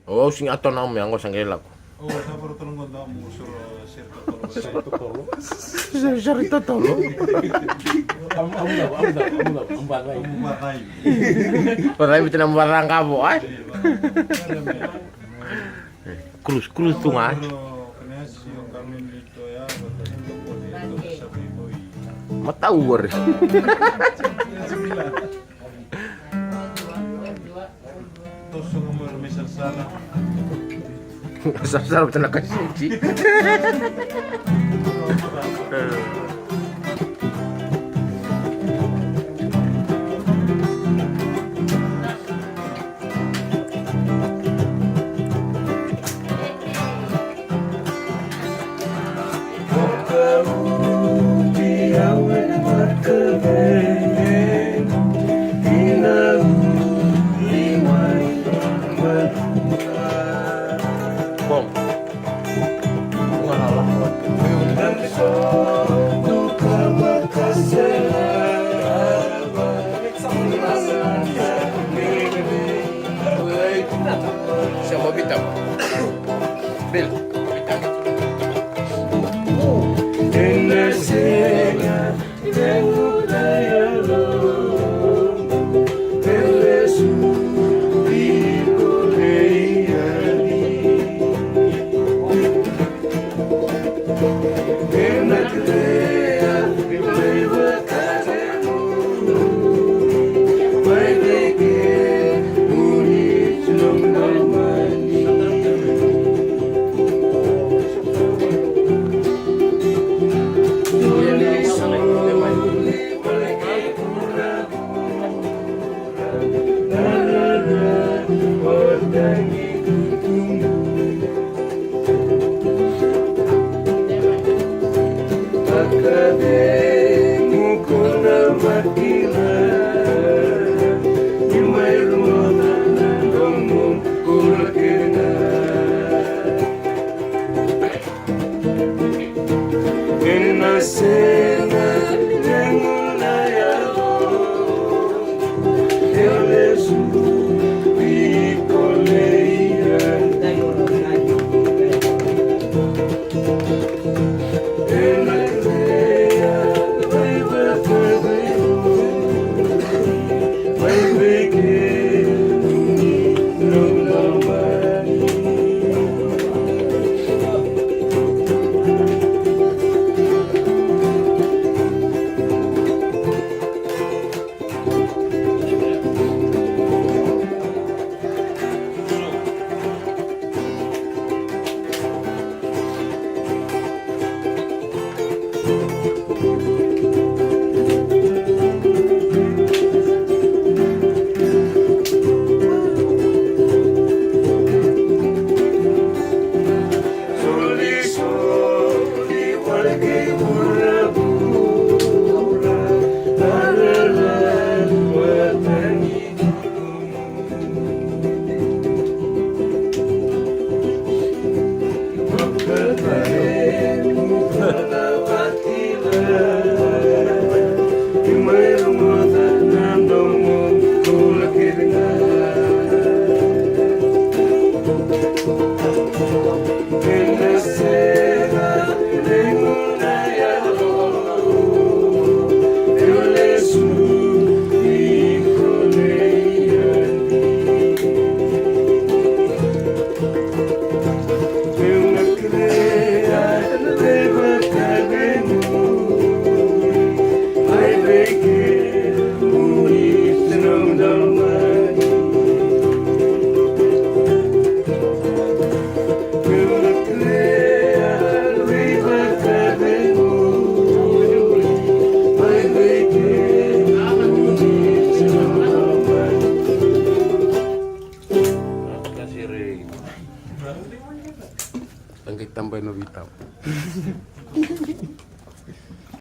Oh, sing ato na mo ang sanggela ko. Oh, sabar tulong ganda mo sur sir tolo. Sarita tolo. Ang bagay. Umatay. Para bitin ang barang kabo ay. Cruz tu nga. Kanya yung kami dito ya, batang ko dito sa Biboy. Matawar. Tos yung umur may sarsara. Sarap na kasi. Bom. Siamo abitiamo. Bill, abitiamo. Ang kitambay no bitaw.